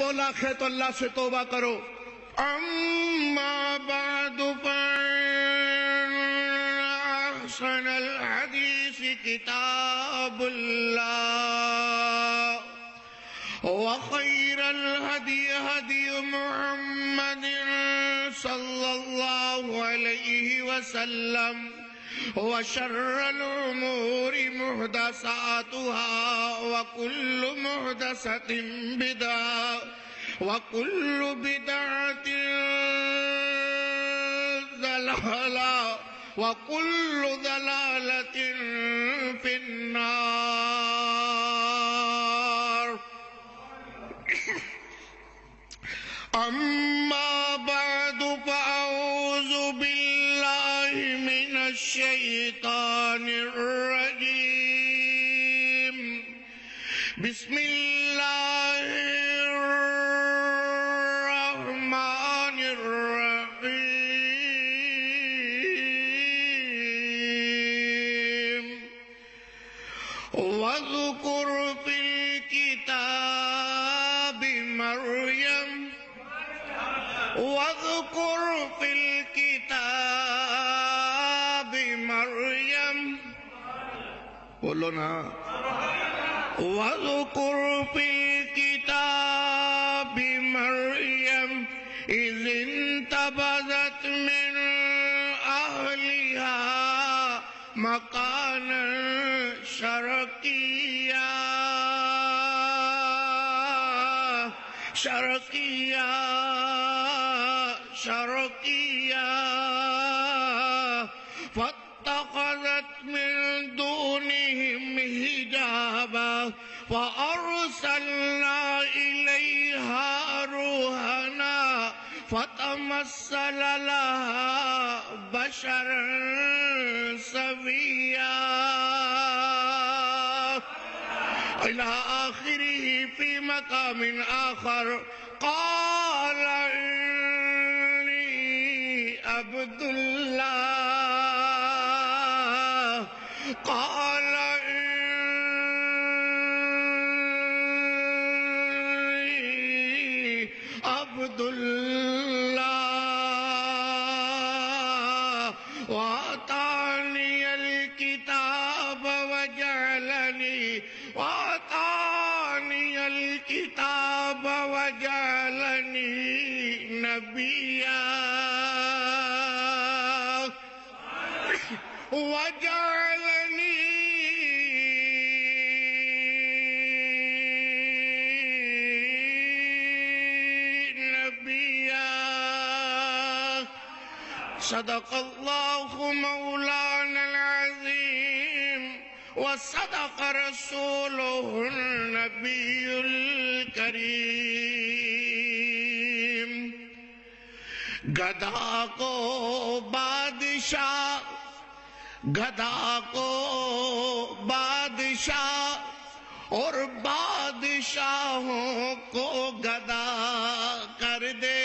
2 لاکھ ہے تو اللہ سے توبہ کرو. اما بعد فإن أحسن الحديث كتاب الله وخير الهدي هدي محمد صلى الله عليه وسلم وشر الأمور محدثاتها وكل محدثة بدعة وكل بدعة ضلالة وكل ضلالة في النار. أما بعد فأعوذ بالله من الشيطان الرجيم. بسم الله الرحمن الرحيم. واذكر في الكتاب مريم واذكر في الكتاب مريم. بولو نا. واذكر في الكتاب مريم إذ انتبذت من أهلها مكانا شرقيا فاتخذت من دونهم حجابا فأرسلنا إليها روحنا فتمثل لها بشرا سويا إلى آخره. في مقام آخر قال إني عبد الله قال إني عبد الله وآتاني الكتاب وجعلني نبيا صدق الله مولانا العظيم وصدق رسوله النبي الكريم. گدا کو بادشاہ اور بادشاہوں کو گدا کر دے.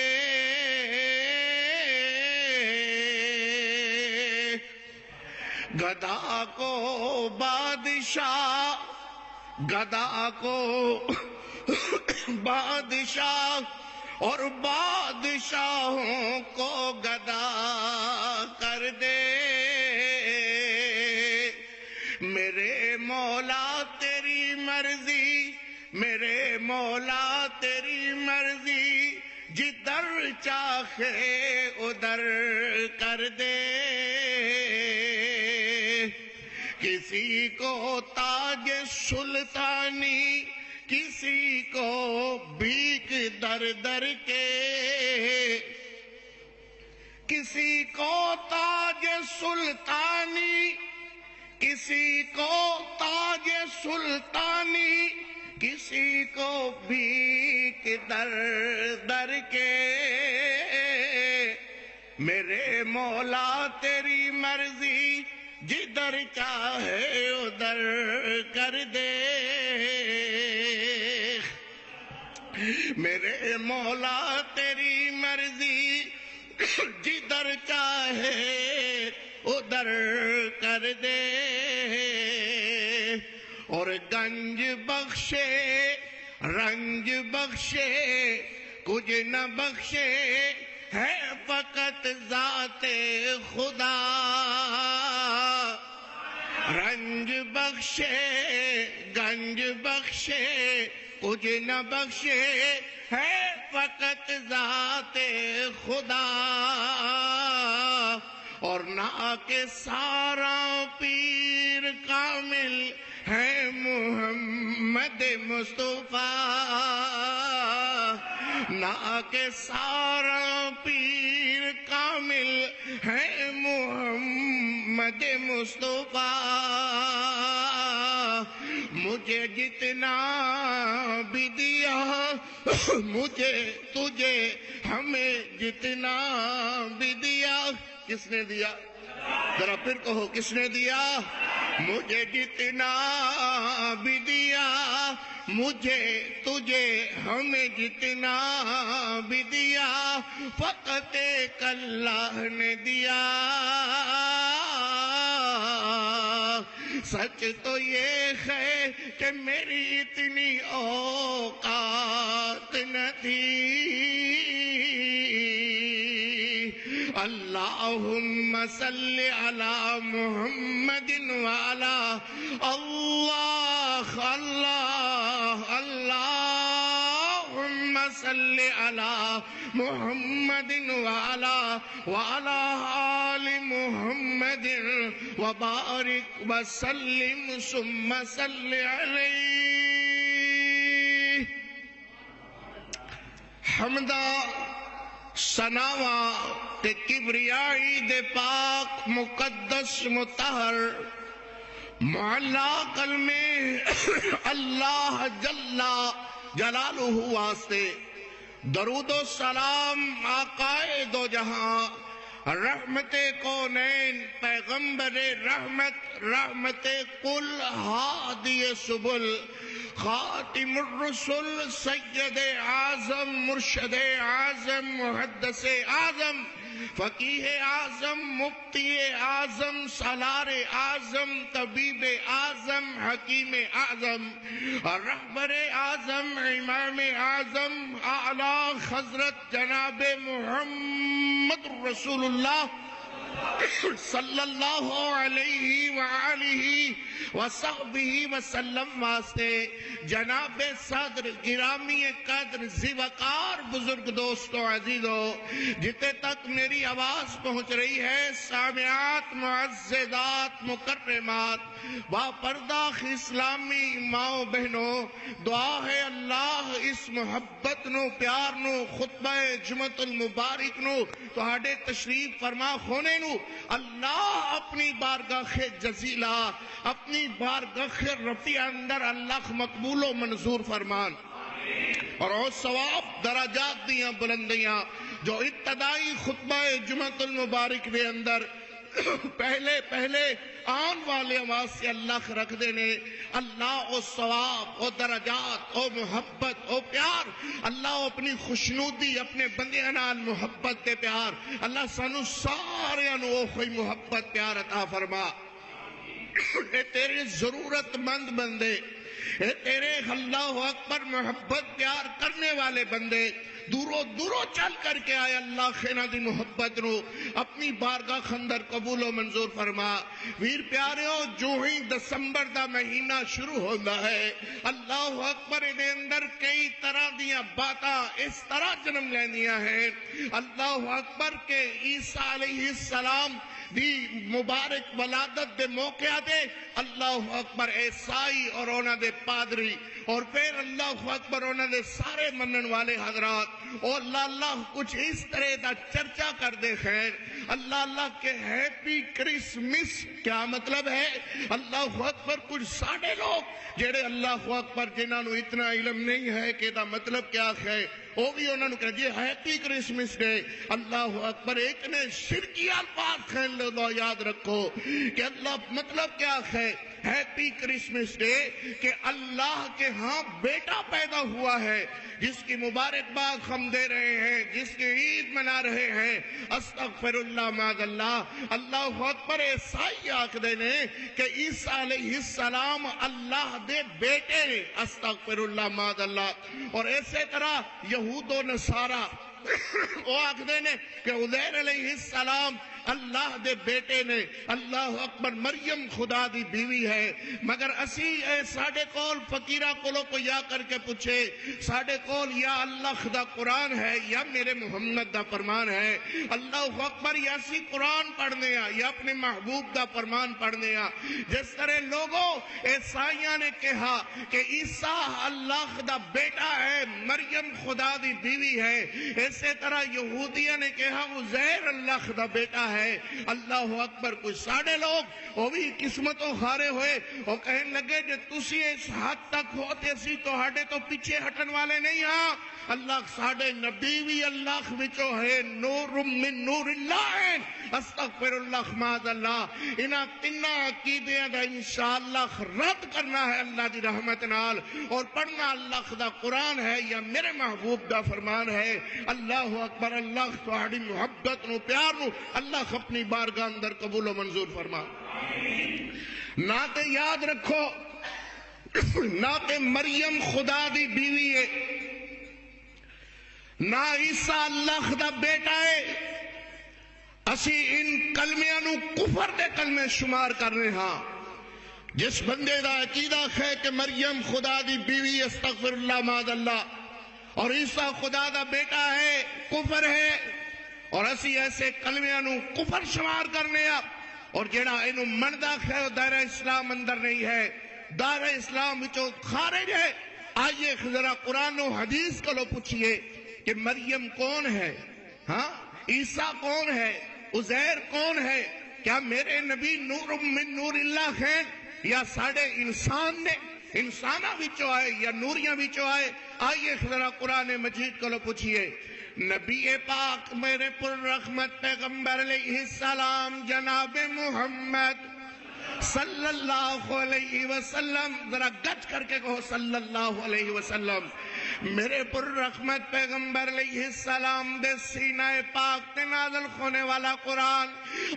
گدا کو بادشاہ اور بادشاہوں کو گدا کر دے. میرے مولا تیری مرضی جدھر چاہے ادھر کر دے. کسی کو تاج سلطانی کسی کو بھیک در در کے. کسی کو تاج سلطانی کسی کو بھیک در در کے. میرے مولا تیری مرضی جدھر چاہے ادھر کر دے. میرے مولا تیری مرضی جدھر چاہے ادھر کر دے. اور گنج بخشے رنج بخشے کچھ نہ بخشے ہے فقط ذات خدا، رنج بخشے گنج بخشے کچھ نہ بخشے ہے فقط ذات خدا، اور نہ کہ سارا پیر کامل ہے محمد مصطفیٰ، نہ کہ سارا پیر کامل ہے محمد مصطفیٰ، مجھے جتنا بھی دیا مجھے تجھے ہمیں جتنا بھی دیا، کس نے دیا؟ ذرا پھر کہو کس نے دیا؟ مجھے جتنا بھی دیا مجھے تجھے ہمیں جتنا بھی دیا، فقط ایک اللہ نے دیا، سچ تو یہ ہے کہ میری اتنی اوقات نہ تھی، اللہم صلی علی محمد وعلا اللہم صلی علی محمد وعلا آل محمد وبارک وسلم ثم صلی علیہ۔ حمدہ ثناواں تے کبریائی دے پاک مقدس مطہر معلا کلمے اللہ جل جلالہ واسطے درود و سلام آقائے دو جہاں، رحمت کونین، پیغمبر رحمت، رحمت کل، ہادی سبل، خاتم الرسل، سید اعظم، مرشد اعظم، محدث اعظم، فقیہ اعظم، مفتی اعظم، سالار اعظم، طبیب اعظم، حکیم اعظم، رہبر اعظم، امام اعظم، اعلی حضرت جناب محمد رسول اللہ صلی اللہ علیہ وآلہ وصحبہ وسلم واسطے جناب صدر گرامی قدر ذوقار بزرگ دوستو عزیزو، جتے تک میری آواز پہنچ رہی ہے، سامعات معززات مکرمات با پردہ اسلامی ماں بہنوں، دعا ہے اللہ اس محبت نو پیار نو خطبہ جمعۃ المبارک نو تہاڈے تشریف فرما ہونے نو اللہ اپنی بارگاہ جزیلہ، اپنی بارگاہ رفیع اندر اللہ مقبول و منظور فرمان، اور ثواب درجات دیاں بلندیاں جو ابتدائی خطبہ جمعۃ المبارک دے اندر پہلے آن والے آواز سے اللہ رکھ دینے، اللہ او ثواب او درجات او محبت او پیار، اللہ اپنی خوشنودی اپنے بندیاں نال محبت دے پیار، اللہ سانو سارے نو کوئی محبت پیار عطا فرما۔ اے تیرے ضرورت مند بندے، اے تیرے اللہ اکبر محبت پیار کرنے والے بندے، دورو چل کر کے آئے اللہ خینا دی محبت نو اپنی بارگاہ خندر قبول و منظور فرما۔ ویر پیاریوں، جو ہی دسمبر دا مہینہ شروع ہوتا ہے، اللہ اکبر دے اندر کئی طرح دیاں باتاں اس طرح جنم لیندیاں ہیں، اللہ اکبر کے عیسیٰ علیہ السلام دی مبارک ولادت دے موقع دے اللہ اکبر عیسائی اور اونا دے پادری، اور پھر اللہ اکبر اونا دے سارے منن والے حضرات، اور اللہ کچھ اس طرح دا چرچا کر دے خیر، اللہ کے ہیپی کرسمس کیا مطلب ہے؟ اللہ اکبر کچھ ساڑھے لوگ جڑے اللہ اکبر جنہاں نو اتنا علم نہیں ہے کہ دا مطلب کیا ہے، وہ بھی انہوں نے کہا جی ہیپی کرسمس ڈے، اللہ اکبر، ایک نے شرکی الفاظ خیل لو، یاد رکھو کہ اللہ مطلب کیا ہے، ہیپی کرسمس ڈے کہ اللہ کے ہاں بیٹا پیدا ہوا ہے، جس کی مبارکباد ہم دے رہے ہیں، جس کی عید منا رہے ہیں۔ استغفر اللہ معاذ اللہ، اللہ اکبر۔ عیسائی آکھدے نے کہ عیسیٰ علیہ السلام اللہ دے بیٹے نے، استغفر اللہ معاذ اللہ۔ اور اسی طرح یہود و نصارہ وہ آکھدے نے کہ عزیر علیہ السلام اللہ دے بیٹے نے۔ اللہ اکبر۔ مریم خدا دی بیوی ہے، مگر اسی ساڑھے کول فقیرہ کولوں کو یا کر کے پوچھے، ساڑھے کول یا اللہ دا قرآن ہے یا میرے محمد دا فرمان ہے۔ اللہ اکبر۔ یا اسی قرآن پڑھنے یا اپنے محبوب دا فرمان پڑھنے۔ جس طرح لوگوں عیسائیاں نے کہا کہ عیسیٰ اللہ دا بیٹا ہے، مریم خدا دی بیوی ہے، اسی طرح یہودیاں نے کہا عزیر اللہ دا بیٹا ہے۔ اللہ اکبر۔ کچھ ساڑھے لوگ وہ بھی قسمتوں ہارے ہوئے، وہ کہنے لگے جو تسی اس حد تک ہوتے سی تو ہٹے تو پیچھے ہٹن والے نہیں۔ ہاں اللہ ساڑھے نبی بھی اللہ وچو ہے، نور من نور اللہ ہے۔ استغفر اللہ معاذ اللہ۔ انہاں تینہ عقیدیاں دا انشاءاللہ رد کرنا ہے اللہ دی رحمت نال، اور پڑھنا اللہ دا قرآن ہے یا میرے محبوب دا فرمان ہے۔ اللہ اکبر۔ اللہ تہاڈی محبت نو پیار نو اللہ اپنی بارگاہ اندر قبول و منظور فرما۔ نہ تے یاد رکھو، نہ تے مریم خدا دی بیوی ہے، نہ عیسیٰ اللہ دا بیٹا ہے۔ اسی ان کلمیاں نو کفر دے کلمے شمار کر رہے ہاں۔ جس بندے دا عقیدہ ہے کہ مریم خدا دی بیوی، استغفر اللہ معاذ اللہ، اور عیسیٰ خدا دا بیٹا ہے، کفر ہے، اور اسی ایسے کلمیاں نو کفر شمار کرنے۔ اور جیڑا اینو مندہ ہے دائرہ اسلام اندر نہیں ہے، دائرہ اسلام وچوں خارج ہے۔ آئیے ذرا قرآن و حدیث کو لو پوچھئے کہ مریم کون ہے، ہاں عیسیٰ کون ہے، عزیر کون ہے؟ کیا میرے نبی نور من نور اللہ ہیں یا ساڑھے انسان نے؟ انسانہ وچوں آئے یا نوریاں وچوں آئے؟ آئیے ذرا قرآن مجید کو لو پوچھئے۔ نبی پاک میرے پر رحمت پیغمبر علیہ السلام جناب محمد صلی اللہ علیہ وسلم، ذرا گچ کر کے کہو صلی اللہ علیہ وسلم، میرے پر رحمت پیغمبر علیہ السلام دے سینہ پاک تے نازل ہونے والا قرآن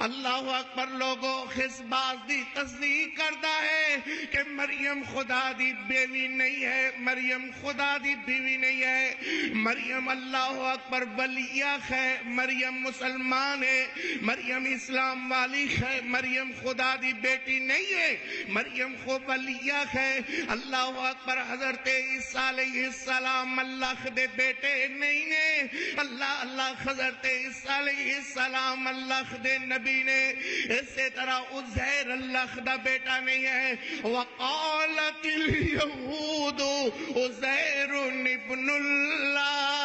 اللہ اکبر لوگوں اس بات دی تصدیق کرتا ہے کہ مریم خدا دی بیوی نہیں ہے، مریم خدا دی بیوی نہیں ہے، مریم اللہ اکبر ولیہ ہے، مریم مسلمان ہے، مریم اسلام والی ہے، مریم خدا دی بیٹی نہیں ہے، مریم خود ولیہ ہے۔ اللہ اکبر۔ حضرت عیسیٰ علیہ السلام اللہ دے بیٹے نہیں نے، اللہ حضرت عیسیٰ علیہ السلام اللہ دے نبی نے، اسی طرح عزیر اللہ دا بیٹا نہیں ہے۔ وقالت الیہود عزیر ابن اللہ،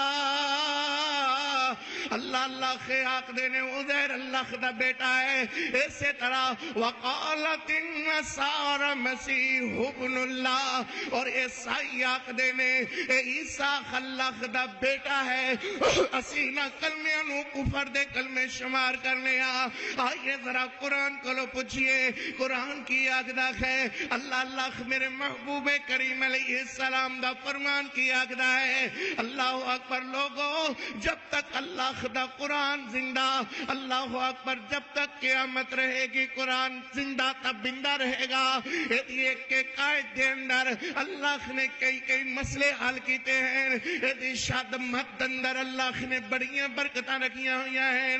اللہ خیاق دینے عزیر اللہ دا بیٹا ہے۔ اسی طرح وقالت النصارى مسیح ابن اللہ، اور عیسائی آق دینے عیسیٰ اللہ دا بیٹا ہے۔ اسینہ کلمیاں نو کفر دے کلمے شمار کرنے آئیے ذرا قرآن کو لو پوچھئے، قرآن کی آگدہ ہے، اللہ میرے محبوب کریم علیہ السلام دا فرمان کی آگدہ ہے۔ اللہ اکبر لوگوں، جب تک اللہ دا قرآن زندہ، اللہ اکبر جب تک قیامت رہے گی قرآن زندہ تب بندہ رہے گا۔ ایک کے قائد دے اندر اللہ نے کئی مسئلے حل کیتے ہیں، ایدی شادمت اندر اللہ نے بڑیاں برکتاں رکھیاں ہویاں ہیں۔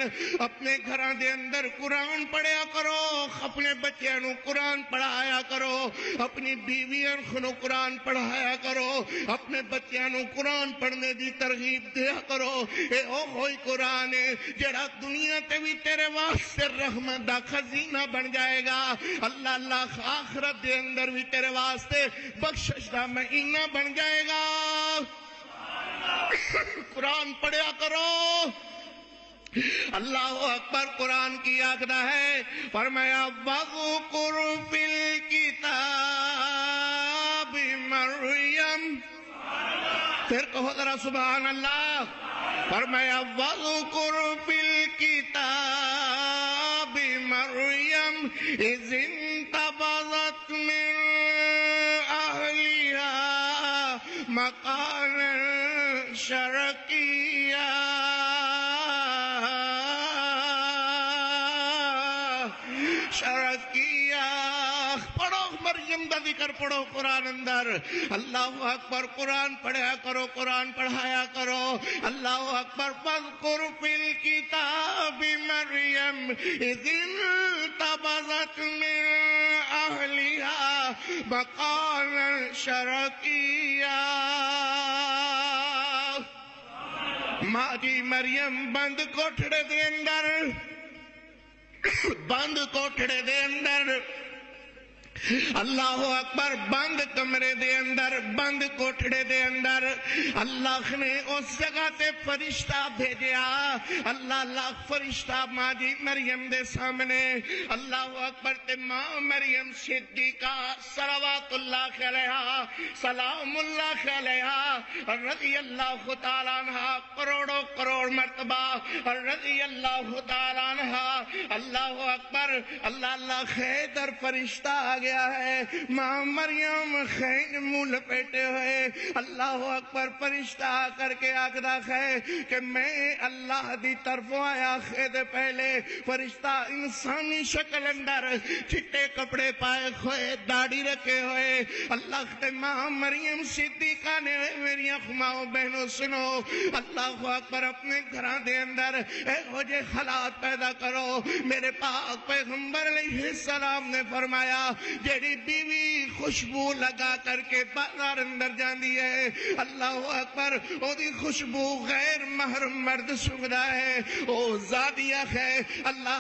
اپنے گھراں دے اندر قرآن پڑھیا کرو، اپنے بچیاں نو قرآن پڑھایا کرو، اپنی بیویاں نو قرآن پڑھایا کرو، اپنے بچیاں نو قرآن پڑھنے دی ترغیب دیا کرو۔ اے او ہوئی قرآن ہے جڑا دنیا تے بھی تیرے واسطے رحمت دا خزینہ بن جائے گا، اللہ آخرت دے اندر بھی تیرے واسطے بخشش دا مہینہ بن جائے گا۔ قرآن پڑھیا کرو۔ اللہ اکبر۔ قرآن کی آگدہ ہے، فرمایا وَذْكُرْ فِي الْكِتَابِ مریم، پھر کہو ذرا سبحان اللہ۔ فرمایا وَذْكُرْ فِي الْكِتَابِ مریم اذ انتبذت من اہلها مکانا شرقیا پڑھو مریم دا ذکر پڑھو قرآن اندر. اللہ اکبر. قرآن پڑھیا کرو, قرآن پڑھایا کرو. اللہ اکبر. فاذکر فی الکتاب مریم اذ انتبذت من اہلها مکانا شرقیا. ماں جی مریم بند کوٹھڑے دے اندر, بند کوٹھڑے دے اندر, اللہ اکبر, بند کمرے دے اندر, بند کوٹھڑے دے اندر اللہ نے اس جگہ تے فرشتہ بھیجیا. اللہ لاکھ فرشتہ ماں جی مریم دے سامنے. اللہ اکبر. تے ماں مریم صدیقہ صلوات اللہ علیہا سلام اللہ علیہا رضی اللہ تعالیٰ عنہ کروڑوں کروڑ مرتبہ رضی اللہ تعالیٰ عنہ. اللہ اکبر. اللہ خیدر فرشتہ آ گیا ہے. ماں مریم خیر منہ لپیٹے ہوئے. اللہ اکبر. فرشتہ آ کر کے آخدا ہے کہ میں اللہ دی طرفوں آیا. خید پہلے فرشتہ انسانی شکل اندر چٹے کپڑے پائے ہوئے, داڑھی رکھے ہوئے. اللہ تے ماں مریم صدیقہ نے میری اخماؤں بہنوں سنو. اللہ اکبر. اپنے گھران دے اندر اے ہو جے حالات پیدا کرو. میرے پاک پیغمبر علیہ السلام نے فرمایا جیڑی بیوی خوشبو لگا کر کے بازار اندر جاندی ہے, اللہ اکبر, او دی خوشبو غیر محرم مرد سنگدا ہے, او زادیہ ہے. اللہ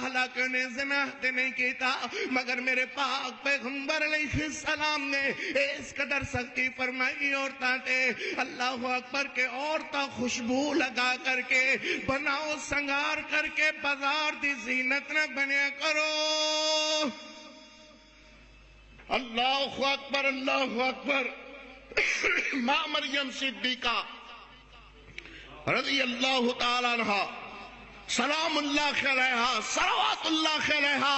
نے زنا تے نہیں کیتا مگر میرے پاک پیغمبر علیہ السلام نے اس قدر سختی فرمائی عورتاں تے. اللہ اکبر کہ عورتاں خوشبو لگا کر کے بناؤ سنگار کر کے بازار دی زینت نہ بنیا کرو. اللہ اکبر. اللہ اکبر. ماں مریم صدیقہ رضی اللہ تعالیٰ عنہ سلام اللہ علیہا صلوات اللہ علیہا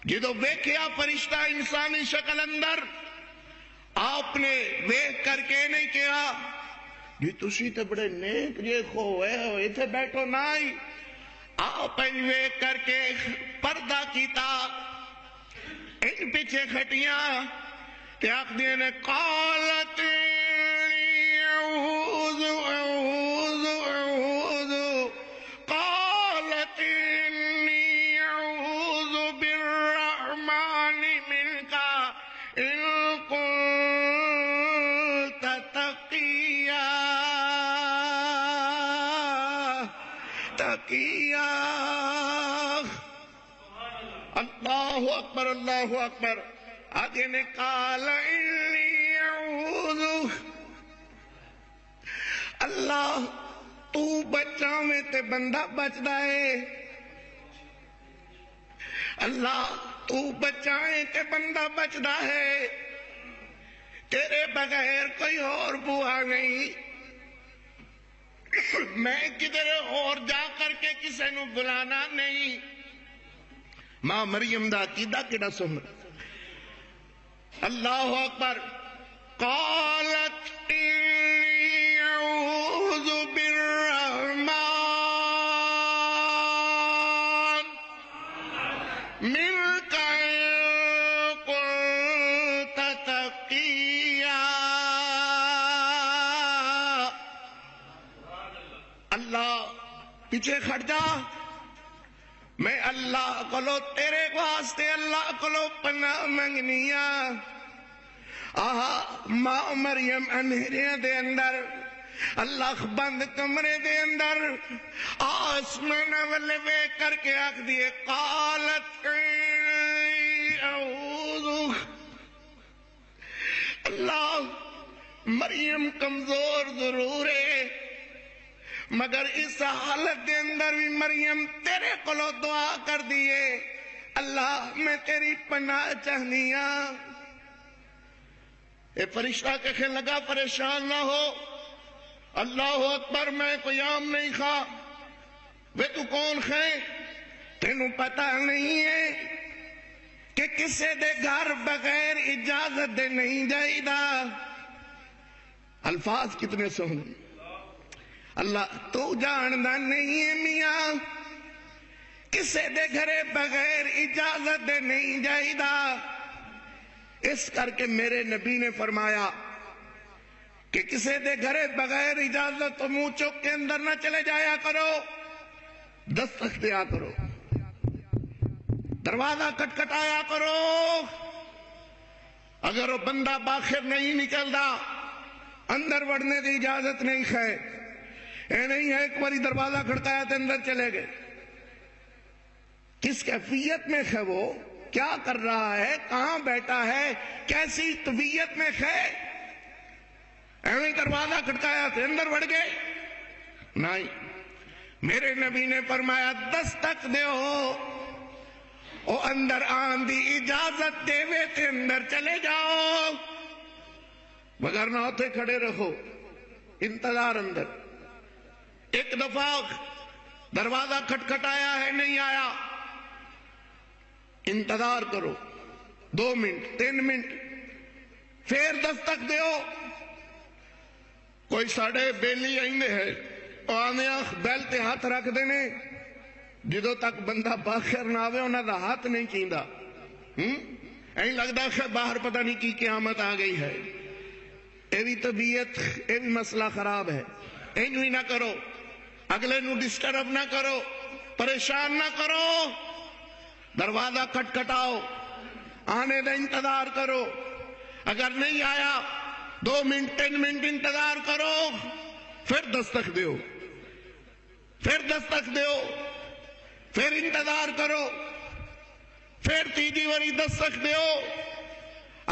جدو ویکھیا فرشتہ انسانی شکل اندر, آپ نے ویکھ کر کے نہیں کیا جی تسی تے بڑے نیک جے خو ہے ایتھے بیٹھو نائی. آپ ویکھ کر کے پردہ کیتا, ان پیچھے کھٹیاں تے آخدیاں نے قالت اعوذ اعوذ اعوذ قالت انی اعوذ بالرحمن منک ان کنت تقیا تقیا. اللہ اکبر. اللہ اکبر. آگے نے قال انی اعوذ. اللہ تو بچاویں تے بندہ بچدا ہے. اللہ تو بچائیں تے بندہ بچدا ہے. تیرے بغیر کوئی اور بوا نہیں. میں کدھر اور جا کر کے کسی نو بلانا نہیں. ماں مریم دا عقیدہ کیڑا سن. اللہ اکبر. قالت انی اعوذ بالرحمن منک ان کنت تقیا. اللہ پیچھے کھٹ جا. میں اللہ کولو تیرے واسطے اللہ کولو پناہ منگنیاں. ماں مریم اندھیریاں دے اندر, اللہ بند کمرے دے اندر آسمان والے ویکھ کر کے آکھ دیے قالت اعوذ. اللہ مریم کمزور ضرور ہے مگر اس حالت دے اندر بھی مریم تیرے کولو دعا کر دیے. اللہ میں تیری پناہ چاہنیاں. اے فرشتہ کہنے لگا پریشان نہ ہو. اللہ اکبر. میں کوئی عام نہیں خواہ. وہ تو کون ہے؟ تینوں پتہ نہیں ہے کہ کسے دے گھر بغیر اجازت دے نہیں جائیدا. الفاظ کتنے سونے. اللہ تو جاندا نہیں ہے میاں کسے دے گھرے بغیر اجازت دے نہیں جائیدا. اس کر کے میرے نبی نے فرمایا کہ کسے دے گھرے بغیر اجازت تو منہ چوک کے اندر نہ چلے جایا کرو، دستک دیا کرو، دروازہ کٹکھٹایا کرو. اگر وہ بندہ باہر نہیں نکلدا اندر وڑنے کی اجازت نہیں ہے. اے نہیں ہے ایک باری دروازہ کھڑکایا تو اندر چلے گئے. کس کیفیت میں ہے وہ، کیا کر رہا ہے، کہاں بیٹھا ہے، کیسی طبیعت میں ہے. ایویں دروازہ کھڑکایا تو اندر وڑ گئے نہیں. میرے نبی نے فرمایا دستک دیو، او اندر آن دی اجازت دے وے تے اندر چلے جاؤ، مگر نہ ہوتے کھڑے رہو انتظار اندر. ایک دفعہ دروازہ کھٹکھٹایا ہے نہیں آیا، انتظار کرو 2 منٹ 3 منٹ، پھر دستک دیو. کوئی ساڑے بیلی آئندے ہے آنے بیل تے ہاتھ رکھ دینے، جدو تک بندہ باہر نہ آوے انہاں دا ہاتھ نہیں چیندا. این لگدا ہے باہر پتہ نہیں کی قیامت آ گئی ہے. اے بھی طبیعت، اے بھی مسئلہ خراب ہے. اینو ہی نہ کرو، اگلے نو ڈسٹرب نہ کرو، پریشان نہ کرو. دروازہ کھٹکھٹاؤ، آنے دا انتظار کرو. اگر نہیں آیا 2 منٹ 3 منٹ انتظار کرو، پھر دستک دیو، پھر دستک دیو، پھر انتظار کرو، پھر تیجی واری دستک دیو.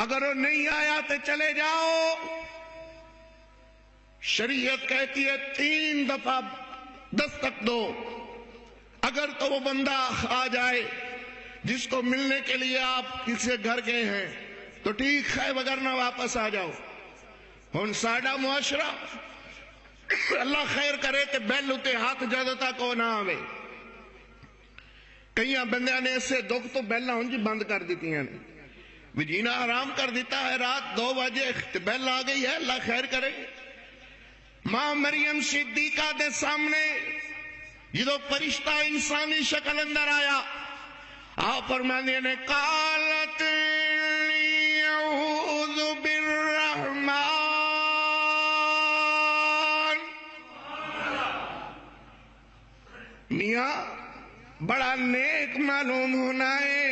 اگر وہ نہیں آیا تو چلے جاؤ. شریعت کہتی ہے 3 دفعہ دستک دو. اگر تو وہ بندہ آ جائے جس کو ملنے کے لیے آپ کسی گھر گئے ہیں تو ٹھیک ہے، وگرنہ واپس آ جاؤ. ہن ساڈا معاشرہ اللہ خیر کرے کہ بیل اتے ہاتھ جدوں تک وہ نہ آوے. کئی بندیاں نے اسے دکھ تو بیل ہن جی بند کر دیتی ہیں، بھی جینا آرام کر دیتا ہے. رات 2 بجے بیل آ گئی ہے، اللہ خیر کرے. ماں مریم صدیقہ دے سامنے جدو فرشتہ انسانی شکل اندر آیا، آپ فرمانے نے قالت اعوذ بالرحمن. میاں بڑا نیک معلوم ہونا ہے،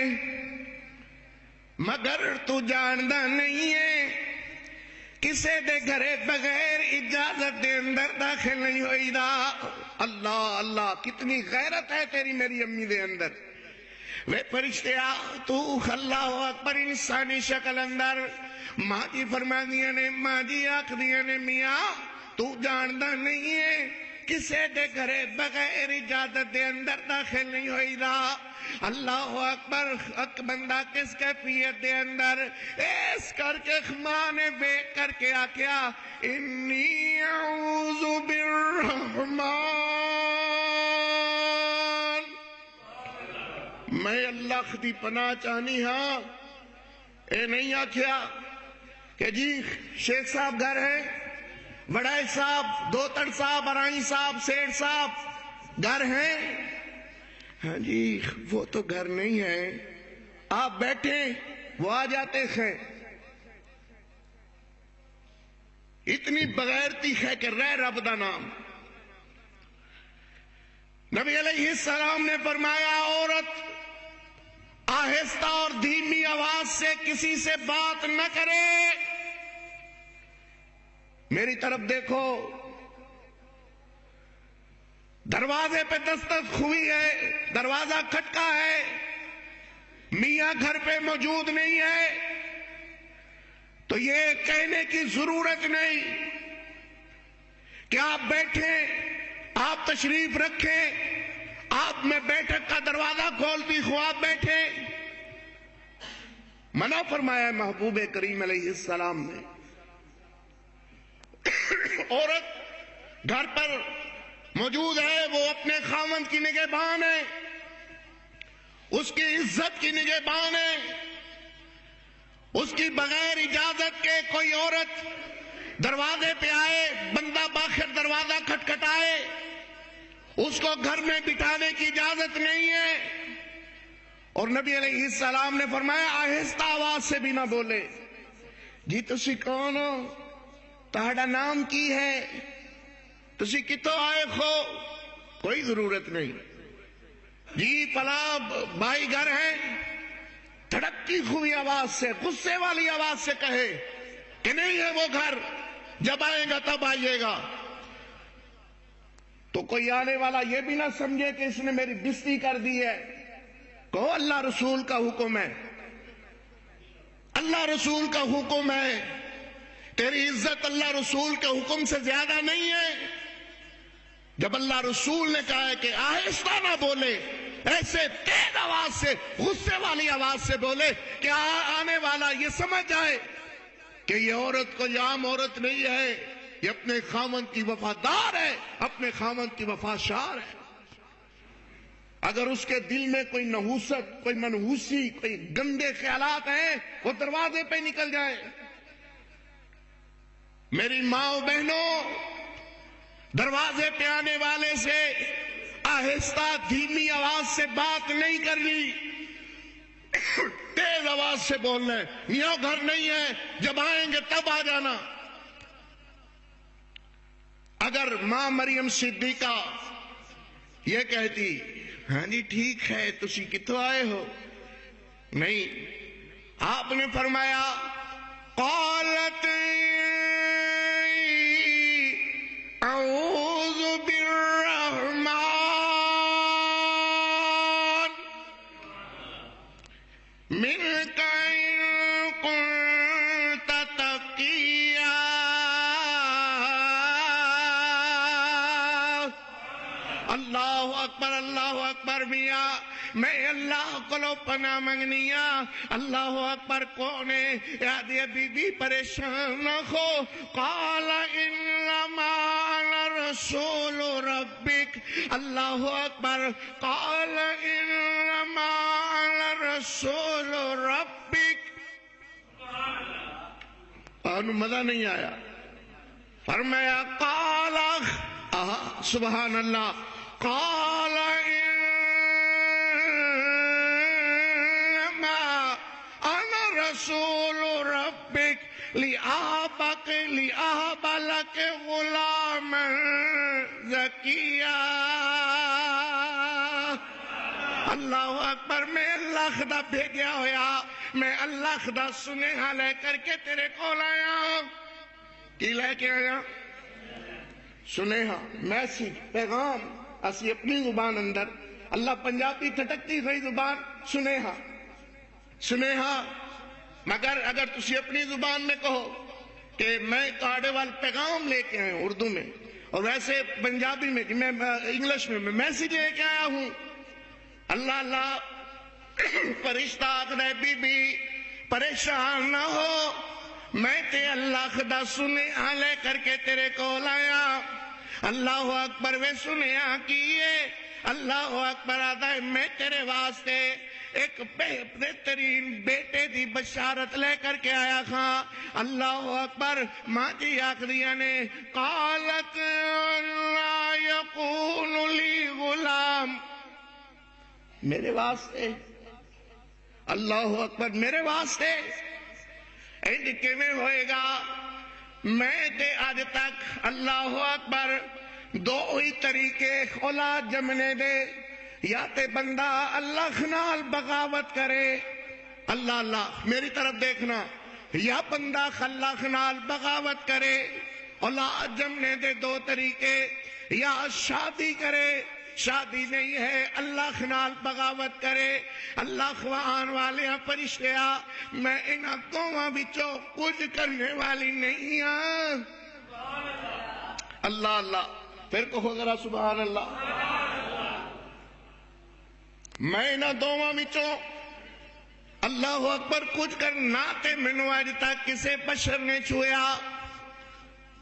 مگر تو جاندا نہیں ہے کسے دے گھرے بغیر اجازت دے اندر داخل نہیں ہوئی دا. اللہ اللہ کتنی غیرت ہے تیری میری امی دے اندر. وے فرشتے آ تو اللہ اکبر انسانی شکل اندر. ماں جی فرما دیا نے، ماں جی آکھ دیا نے میاں تو جاندا نہیں ہے کسے دے گھرے بغیر اجازت دے اندر داخل نہیں ہوئی دا. اللہ اکبر. حق بندہ کس کیفیت دے اندر اس کر کے ماں نے بے کر کے آکیا انی اعوذ بالرحمن، میں اللہ دی پناہ چاہنی ہاں. اے نہیں آکھیا کہ جی شیخ صاحب گھر ہے، وڑائی صاحب، دوتڑ صاحب، ارائیں صاحب، سیٹھ صاحب گھر ہیں. ہاں جی وہ تو گھر نہیں ہے، آپ بیٹھیں وہ آ جاتے ہیں. اتنی بغیرتی ہے کہ رہ رب دا نام. نبی علیہ السلام نے فرمایا عورت آہستہ اور دھیمی آواز سے کسی سے بات نہ کرے. میری طرف دیکھو، دروازے پہ دستک ہوئی ہے، دروازہ کھٹکا ہے، میاں گھر پہ موجود نہیں ہے تو یہ کہنے کی ضرورت نہیں کہ آپ بیٹھیں، آپ تشریف رکھیں، آپ میں بیٹھک کا دروازہ کھولتی ہوں آپ بیٹھیں. منع فرمایا محبوب کریم علیہ السلام نے. عورت گھر پر موجود ہے، وہ اپنے خاوند کی نگہبان ہے، اس کی عزت کی نگہبان ہے. اس کی بغیر اجازت کے کوئی عورت دروازے پہ آئے، بندہ باخر دروازہ کھٹکھٹائے، اس کو گھر میں بٹھانے کی اجازت نہیں ہے. اور نبی علیہ السلام نے فرمایا آہستہ آواز سے بھی نہ بولے. جی تسی کون ہو؟ تہاڈا نام کی ہے؟ تسی کتوں آئے ہو؟ کوئی ضرورت نہیں. جی پلا بھائی گھر ہے، دھڑکتی ہوئی آواز سے، غصے والی آواز سے کہے کہ نہیں ہے وہ گھر، جب آئے گا تب آئیے گا. تو کوئی آنے والا یہ بھی نہ سمجھے کہ اس نے میری بےزتی کر دی ہے. کہو اللہ رسول کا حکم ہے، اللہ رسول کا حکم ہے. تیری عزت اللہ رسول کے حکم سے زیادہ نہیں ہے. جب اللہ رسول نے کہا ہے کہ آہستہ نہ بولے، ایسے تیز آواز سے، غصے والی آواز سے بولے کہ آنے والا یہ سمجھ جائے کہ یہ عورت کوئی عام عورت نہیں ہے، یہ اپنے خاوند کی وفادار ہے، اپنے خاوند کی وفاشار ہے. اگر اس کے دل میں کوئی نحوست، کوئی منحوسی، کوئی گندے خیالات ہیں، وہ دروازے پہ نکل جائے. میری ماں بہنوں، دروازے پہ آنے والے سے آہستہ دھیمی آواز سے بات نہیں کرنی، تیز آواز سے بولنا ہے. یہاں گھر نہیں ہے، جب آئیں گے تب آ جانا. اگر ماں مریم صدیقہ یہ کہتی ہاں جی ٹھیک ہے تسی کتوں آئے ہو، نہیں، آپ نے فرمایا قالت اعوذ بالرحمن منک ان کنت تقیا. اللہ اکبر، اللہ اکبر. میاں میں اللہ کو پناہ منگنیا. اللہ اکبر. کون ہے؟ یادی بی بی پریشان نہ ہو. قال انما انا رسول ربک. اللہ اکبر. قال انما انا رسول ربک. مزہ نہیں آیا. فرمایا قال سبحان اللہ. قال انما انا رسول ربک لأهب لك غلاما زکیا. اللہ اکبر. میں اللہ خدا بھیجا ہویا، میں اللہ خدا سنیہا لے کر کے تیرے کول آیا. کی لے کے آیا؟ سنیہا، میسیج، پیغام. اسی اپنی زبان اندر، اللہ پنجابی تھٹکتی ہوئی زبان سنیہا، سنیہا. مگر اگر تسی اپنی زبان میں کہو کہ میں تہاڈے وال پیغام لے کے آیا ہوں اردو میں، اور ویسے پنجابی میں کہ میں انگلش میں میسیج لے کے آیا ہوں. اللہ اللہ. فرشتہ آخر بی بی پریشان نہ ہو، میں تے اللہ خدا سنیہا لے کر کے تیرے کول آیا. اللہ اکبر. وے سنیہا کیے؟ اللہ اکبر. آدھا میں تیرے واسطے ایک بہترین بیٹے دی بشارت لے کر کے آیا خاں. اللہ اکبر. ماں جی آخریاں نے قالت لا یکون لی غلام. میرے واسطے؟ اللہ اکبر. میرے واسطے انج کیویں ہوئے گا؟ میں تے آج تک اللہ اکبر دو ہی طریقے اولاد جمنے دے. یا تے بندہ اللہ نال بغاوت کرے، اللہ اللہ میری طرف دیکھنا، یا بندہ اللہ نال بغاوت کرے. اولاد جمنے دے دو طریقے، یا شادی کرے، شادی نہیں ہے، اللہ نال بغاوت کرے. اللہ خوان والے فرشتیا، میں انہاں دوواں وچوں کچھ کرنے والی نہیں ہاں. اللہ اللہ. پھر کہو ذرا سبحان اللہ. میں انہاں دوواں وچوں اللہ اکبر کچھ کرنا تے مینوں اج تک کسے بشر نے چھویا.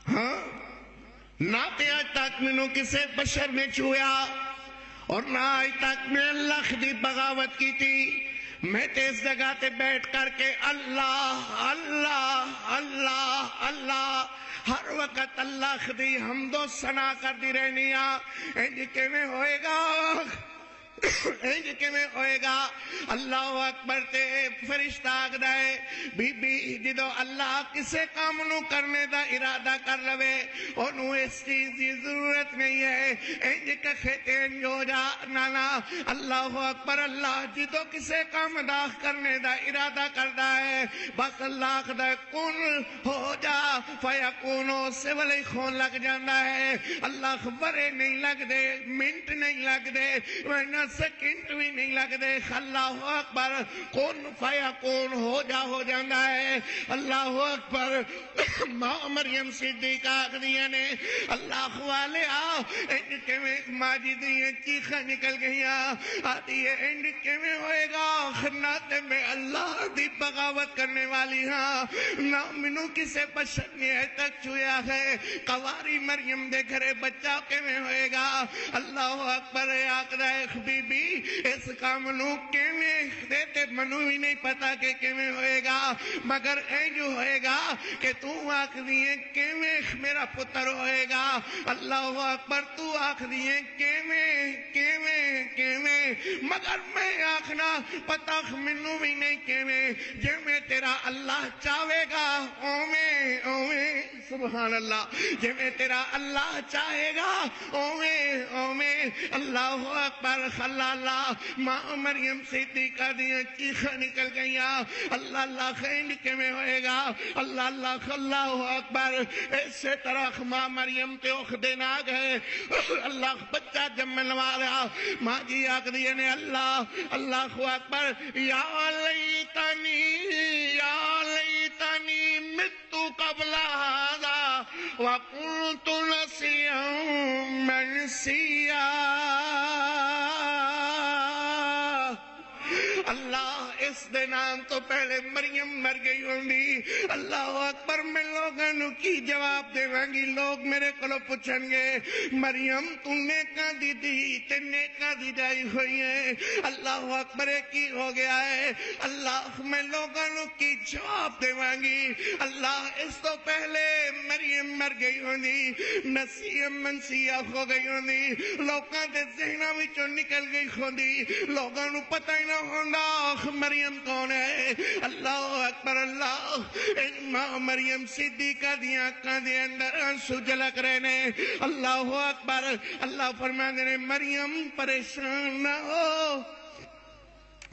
ہاں نہ تے اج تک مینوں کسے بشر نے چھویا. اور نہ آج تک میں اللہ دی بغاوت کی تھی. میں تے اس جگہ تے بیٹھ کر کے اللہ اللہ اللہ اللہ ہر وقت اللہ دی حمد و ثنا کر دی رہنی آ. انج کیویں ہوئے گا انج کیویں ہوئے گا؟ اللہ اکبر تے فرشتہ آکھدا ہے بی بی جدو اللہ کسے کام نو کرنے دا ارادہ کر لوے اونوں اس چیز دی ضرورت نہیں ہے انج کھے انج ہو جا. نانا اللہ اکبر اللہ جدو کسے کام دا کرنے دا ارادہ کردا ہے بس اللہ آکھدا ہے کن ہو جا فیکون. سے ولی خون لگ جاندا ہے. اللہ خبریں نہیں لگ دے منٹ نہیں لگ دے ورنہ سیکنڈ بھی نہیں لگ دے. اللہ اکبر کن فیکون ہو جاندہ ہے. اللہ اکبر ماں مریم صدیقہ آخدیاں نے اللہ والے انج کیویں ماجی دیاں چیخاں نکل گئیاں آتی ہے انج کیویں ہوئے گا خناتے میں اللہ دی بغاوت کرنے والی ہاں نہ منو کسے پسند نہیں ہے تک چھویا ہے. قواری مریم دے گھرے بچہ کیویں ہوئے گا؟ اللہ اکبر آقدہ بی بی اس کام نو کیویں دیتے منو ہی نہیں پتا کہ کیویں ہوئے گا مگر اے جو ہوئے گا کہ تو آکھ دیئے کیویں میرا پتر ہوئے گا. اللہ اکبر تو آکھ دیئے کیویں مگر میں آکھنا پتا منو بھی نہیں کیویں جے میں تیرا اللہ چاہے گا اویں سبحان اللہ جے میں تیرا اللہ چاہے گا اویں. اللہ اکبر اللہ ماں مریم صدیقہ دیاں چیخاں نکل گئیاں اللہ اللہ خینڈ کے میں ہوئے گا. اللہ اکبر اسی طرح ماں مریم تے اخدے نہ گئے اللہ بچہ جمن والا ماں جی آکھ دیئے نے اللہ اکبر یا لیتنی متو قبل هذا وكنت نسيا منسيا. اللہ اس دنان تو پہلے مریم مر گئی ہوندی. اللہ اکبر میں لوگاں نو کی جواب دے وانگی لوگ میرے کلو پوچھن گے مریم تو نیکاں دی دی تے نیکاں دی جائی ہوئی ہے. اللہ اکبر کی ہو گیا ہے؟ اللہ میں لوگاں نو کی جواب دے وانگی اللہ اس تو پہلے مریم مر گئی ہوندی نسیہ منسیہ ہو گئی ہوندی لوگاں دے ذہناں وچوں نکل گئی ہوندی لوگاں نو پتہ ہی نہ ہوندا مریم کون ہے. اللہ اکبر اللہ ماں مریم صدیقہ دیاں آنکھاں دے اندر آنسو جھلک رہے نے. اللہ اکبر اللہ فرماندے نے مریم پریشان نہ ہو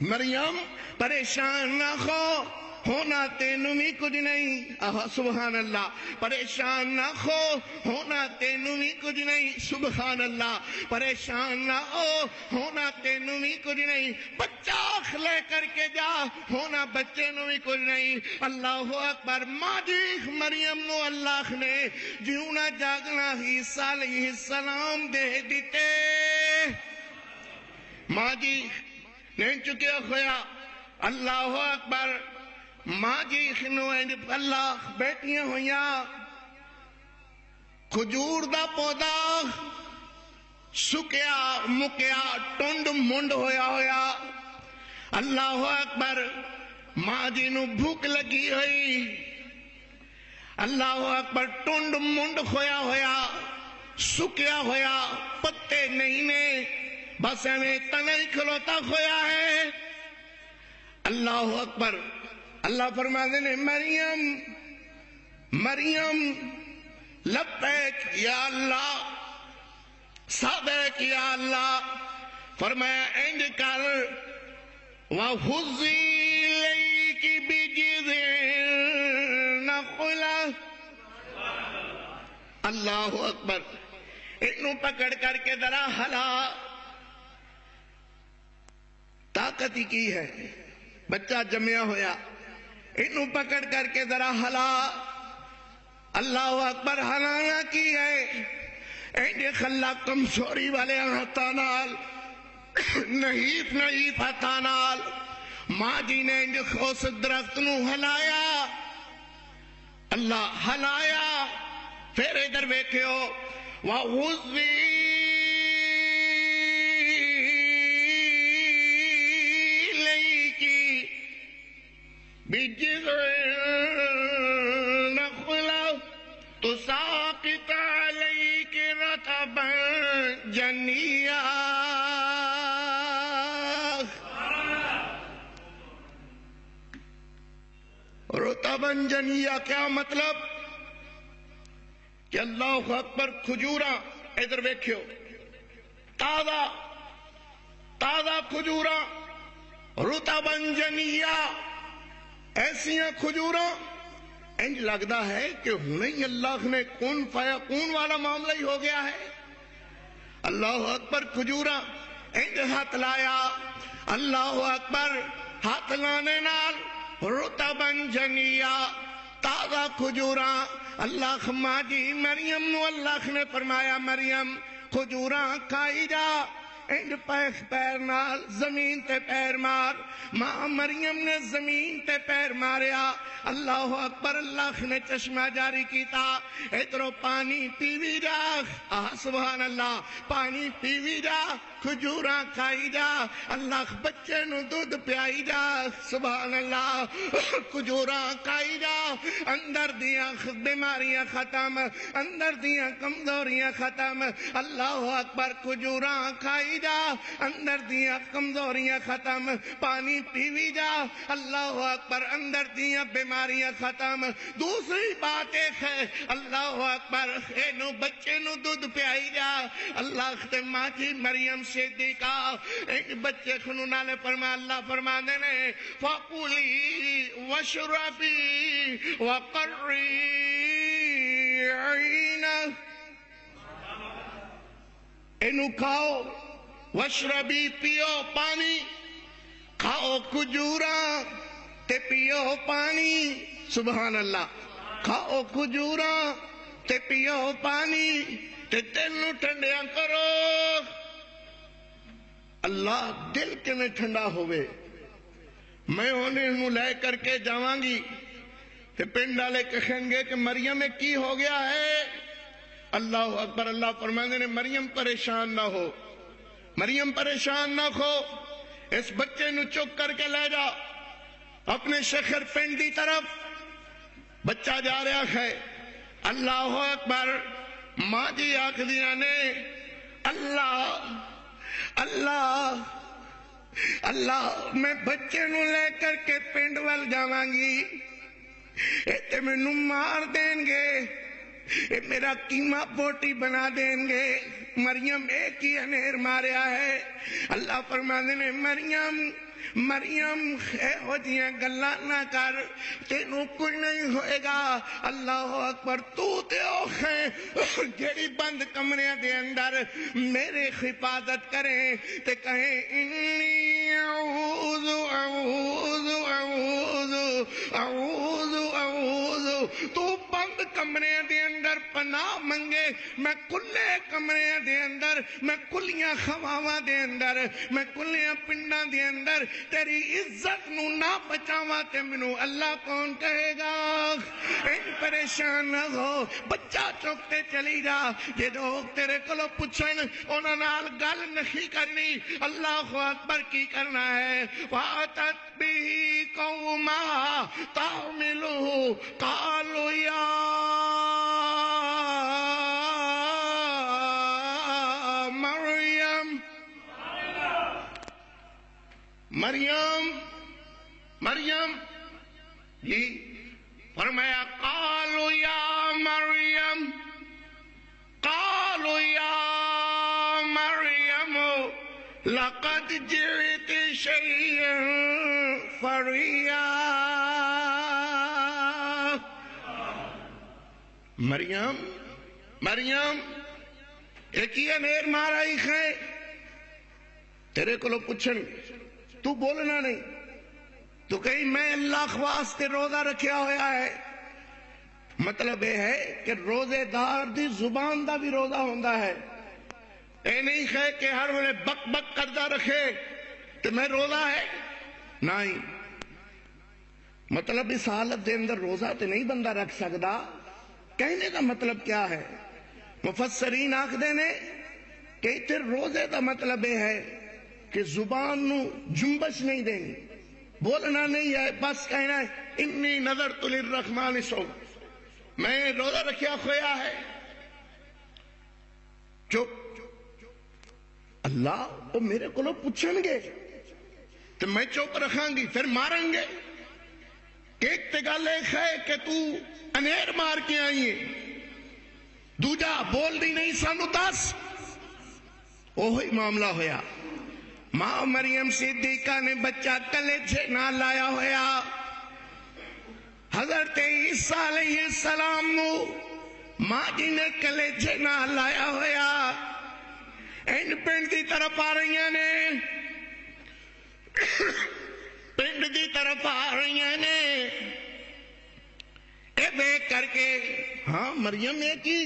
مریم پریشان نہ ہو ہونا تینوں بھی کچھ نہیں. سبحان اللہ پریشان نہ ہو ہونا تینوں بھی کچھ نہیں. سبحان اللہ پریشان نہ ہو ہونا تینوں بھی کچھ نہیں. بچہ لے کر کے جا ہونا بچے نو بھی کچھ نہیں. اللہ اکبر ماں جی مریم نو اللہ نے جیونا جاگنا عیسیٰ علیہ السلام دے دیتے. ماں جی نہیں چکے ہویا. اللہ اکبر ماں جی خنو اللہ بیٹیاں ہویاں کھجور دا پودا سکیا مکیا ٹنڈ منڈ ہویا. اللہ اکبر ماں جی نو بھوک لگی ہوئی. اللہ اکبر ٹنڈ منڈ ہویا سکیا ہویا پتے نہیں نے بس ایویں تنا ہی کھلوتا ہویا ہے. اللہ اکبر اللہ فرماتے ہیں مریم لبیک یا اللہ صدق یا اللہ. فرمایا انج کر وَخُذِّي إِلَيْكِ بِجِذْعِ النَّخْلَةِ. اللہ اکبر انہوں پکڑ کر کے ذرا ہلا. طاقت ہی کی ہے بچہ جمیا ہویا انہوں پکڑ کر کے ذرا ہلا. اللہ اکبر ہلانا کی ہے اینڈے خلا کمزوری والے ہاتھاں نال نہیں ہاتھاں نال ماں جی نے اس درخت نو ہلایا. اللہ ہلایا پھر ادھر ویکھیو وَغُذِّي جنیا. رطبا جنیا کیا مطلب؟ کہ اللہ اکبر کھجورا ادھر ویکھو تازہ تازہ کھجورا رطبا جنیا ایسیاں کھجورا انج لگتا ہے کہ نہیں اللہ نے کون فیکون والا معاملہ ہی ہو گیا ہے. اللہ اکبر کھجورا انج ہاتھ لایا اللہ اکبر ہاتھ لانے نال رطبا جنیا تازہ کھجورا. اللہ ماں جی مریم نو اللہ نے فرمایا مریم کھجورا کھائی جا. انج پیر نال زمین تے پیر مار. ماں مریم نے زمین تے پیر ماریا. اللہ اکبر اللہ نے چشمہ جاری کیتا ادھروں پانی پیوی جا. سبحان اللہ پانی پیوی جا کھجوراں کھائی جا. اللہ بچے نو دودھ پیائی جا. سبحان اللہ کھجوراں کھائی جا. اندر دیاں بیماریاں ختم اندر دیاں کمزوریاں ختم. اللہ اکبر کھجوراں کھائی جا اندر دیاں کمزوریاں ختم. پانی پیوی جا اللہ اکبر اندر دیاں بیماریاں ختم. دوسری بات ایک ہے اللہ اکبر اینو بچے نو دودھ پیائی جا. اللہ تے ماں جی مریم صدیقہ ایک بچے خنونا نے فرما اللہ فرما دینے فَقُلِي وَاشْرَبِي وَقَرِّي عَيْنَهُ اینو کھاؤ وَاشْرَبِي پیو پانی کھاؤ کھجوراں تے پیو پانی. سبحان اللہ کھاؤ کھجوراں تے پیو پانی تے دل نو ٹھنڈیاں کرو. اللہ دل کے میں ٹھنڈا ہوئے. میں انہیں لے کر کے جاواں گی تے پنڈ والے کہیں گے کہ مریم کی ہو گیا ہے. اللہ اکبر اللہ فرمانے نے مریم پریشان نہ ہو مریم پریشان نہ ہو. اس بچے نو چک کر کے لے جا اپنے شہر پنڈ دی طرف. بچہ جا رہا ہے. اللہ اکبر ماں جی آکھ دیا نے اللہ اللہ اللہ میں بچے نو لے کر کے پنڈ وال جاواں گی تے مینوں مار دیں گے میرا قیمہ بوٹی بنا دیں گے. مریم ایک ہی انیر ماریا ہے. اللہ فرمانے نے مریم مریم اے ہو جیاں گلاں نہ کر تینوں کچھ نہیں ہوئے گا. اللہ اکبر تو تے اوکھیں جیڑی بند کمرے دے اندر میرے حفاظت کریں تے کہیں انی اعوذ اعوذ اعوذ اعوذ اعوذ. تو بند کمرے دے اندر پناہ منگے میں کلے کمرے دے اندر میں کلیاں خواواں دے اندر میں کلیاں پنڈاں دے اندر تیری عزت نو نہ بچاواں تے منو اللہ کون کہے گا. ان پریشان نہ ہو بچہ چکتے چلی جا. جے لوگ تیرے کلو پوچھن انہاں نال گل نہیں کرنی. اللہ اکبر کی کرنا ہے وَأَتَتْ بِهِ قَوْمَهَا تَحْمِلُهُ قَالُوا يَا مریم مریم جی فرمایا قالوا یا مریم قالوا یا مریم لقد جئت شیئا فریا. مریم مریم ایک ہی انیر مارائی ہے. تیرے کو لوگ پوچھن تو بولنا نہیں تو کہیں میں اللہ واسطے روزہ رکھیا ہویا ہے. مطلب یہ ہے کہ روزے دار دی زبان دا بھی روزہ ہوندا ہے. اے نہیں ہے کہ ہر ویلے بک بک کردہ رکھے تو میں روزہ ہے نہیں. مطلب اس حالت دے اندر روزہ تے نہیں بندہ رکھ سکتا. کہنے کا مطلب کیا ہے؟ مفسرین آکھدے نے کہ اتنے روزے دا مطلب یہ ہے کہ زبان نو جنبش نہیں دینی بولنا نہیں ہے بس کہنا ہے انی نظرت للرحمن صوم میں روزہ رکھیا ہویا ہے. چپ اللہ وہ میرے کو پوچھن گے تو میں چپ رکھاں گی پھر مارن گے کہ ایک تے گل ہے کہ تو انیر مار کے آئی ہے دوجا بول دی نہیں سانو دس وہی معاملہ ہویا ماں مریم صدیقہ نے بچہ کلیجے نہ لایا ہویا حضرت عیسیٰ علیہ السلام نو ماں جی نے کلیجے نہ لایا ہویا این پنڈ دی طرف آ رہی نے پنڈ دی طرف آ رہی نے اے دیکھ کر کے ہاں مریم یہ کی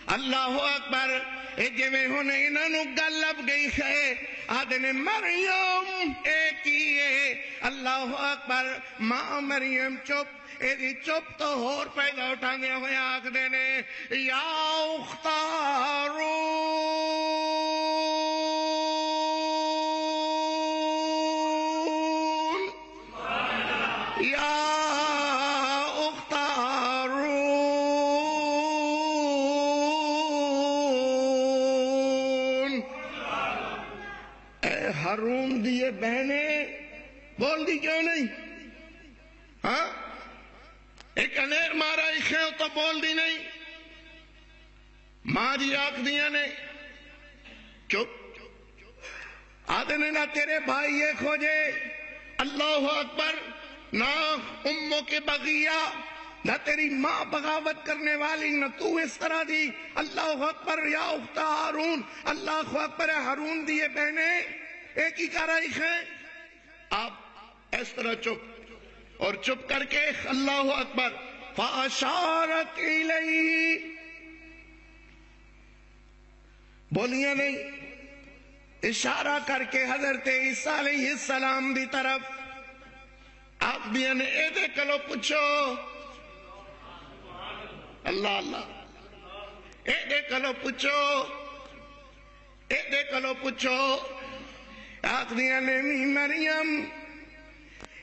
اللہ اکبر اے جے میں ہونے انہوں نے گل لب گئی ہے آدھنے مریم اے کیے اللہ اکبر ماں مریم چپ اے دی چپ تو ہور پیدا اٹھا گیا ہوئے آکھ دینے یا اختارون یا ہارون دیے بہنیں بول دی کیوں نہیں ہاں ایک انیر مارا ایک ہے تو بول دی نہیں ماں جی آکھ دیا نے چپ آدھے نے نہ تیرے بھائی یہ کھوجے اللہ اکبر نہ اموں کے بغیہ نہ تیری ماں بغاوت کرنے والی نہ تو اس طرح دی اللہ اکبر یا اخت ہارون اللہ اکبر ہارون دیے بہنیں ایک ہی کارائخ ہے آپ اس طرح چپ اور چپ کر کے اللہ اکبر فاشارت الیہ بولیاں نہیں اشارہ کر کے حضرت عیسیٰ علیہ السلام دی طرف آپ دیا نے اے دے کلو پوچھو اللہ اللہ اے دے کلو پوچھو اے دے کلو پوچھو آخ دیا نے مریم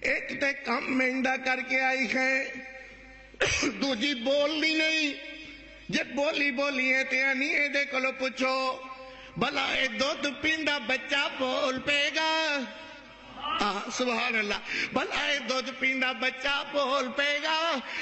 ایک تے کم مہندہ کر کے آئی ہے دوجی بول لی نہیں جب بولی ہے تے نہیں اے دے کلو پوچھو بھلا اے دودھ پیندہ بچہ بول پے گا سبحان اللہ بھلا اے دودھ پیندہ بچہ بول پے گا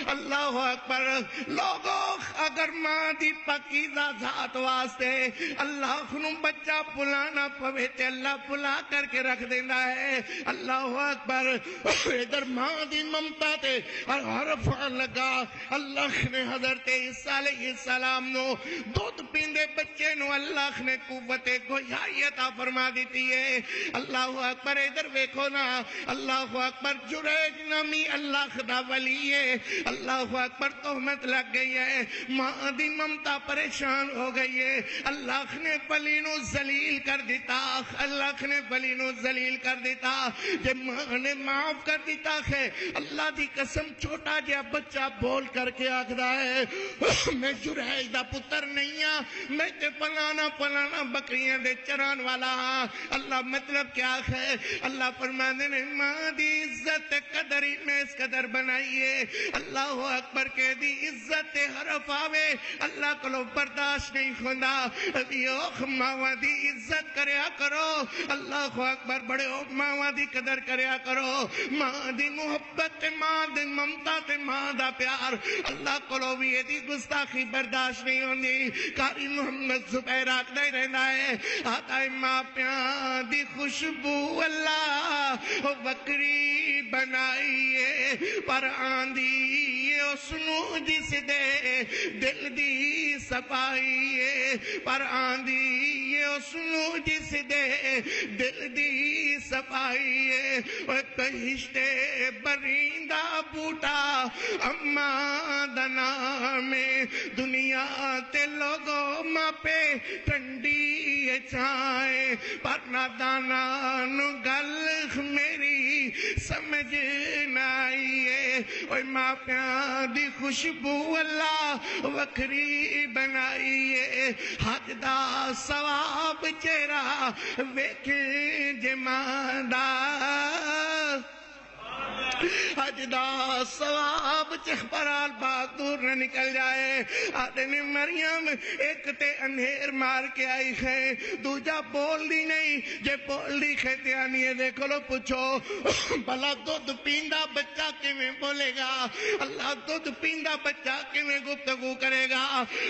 اللہ اکبر لوگوں اگر ماں دی پاکیزہ ذات واسطے اللہ خنو بچہ پلانا پوے تے اللہ پلا کر کے رکھ دینا ہے اللہ اکبر ادھر ماں دی ممتا تے حرف لگا اللہ نے حضرت عیسیٰ علیہ السلام نو دودھ پیندے بچے نو اللہ نے قوت گویائی عطا فرما دیتی ہے اللہ اکبر ادھر ویکھو نا اللہ اکبر جریج نامی اللہ خدا ولی ہے اللہ اکبر تہمت لگ گئی ہے ماں دی ممتا پریشان ہو گئی ہے اللہ نے ولی نو ذلیل کر دیتا اللہ نے ولی نو ذلیل کر دیتا جب ماں نے معاف کر دیتا ہے اللہ دی قسم چھوٹا جا بچہ بول کر کے آکھدا ہے میں جریج دا پتر نہیں ہاں میں تے پلانا بکریاں دے چران والا ہاں اللہ مطلب کیا ہے اللہ فرمانے نے ماں دی عزت قدر ہی میں اس قدر بنائیے اللہ اکبر کے دی عزت حرف آوے اللہ کو لو برداشت نہیں خوندا ابھی ماں دی عزت کریا کرو اللہ اکبر بڑے ماں دی قدر کریا کرو ماں دی محبت ماں دی ممتا تے ماں دا پیار اللہ کو لو بھی دی گستاخی برداشت نہیں ہوندی قاری محمد زبیر آکھ دے رہنا ہے آتا ہے ماں پیان دی خوشبو اللہ بکری بنائیے پر آندھی اس نو جس دے دل دی صفائیے پر آندھی اس نو جس دے دل دی صفائیے کہشتے بریندہ بوٹا اما دنا میں دنیا تے لوگوں ماں پہ ٹھنڈی چھائے پر نادانا نو گل میری سمجھ نہ آئیے اوہ ماں پیان دی خوشبو اللہ وکری بنائیے حج دا ثواب چہرہ ویکھیں جے ماں دا حج دا ثواب چہبرال بات دور نہ نکل جائے. آدھے مریم ایک تے انہیر مار کے آئی ہے, دوجا بول دی نہیں, جے بول دی کھیتے آنی ہے دیکھو لو پوچھو بھلا دودھ پیندا بچہ کیویں بولے گا, اللہ دودھ پیندا بچہ کیویں گفتگو کرے گا.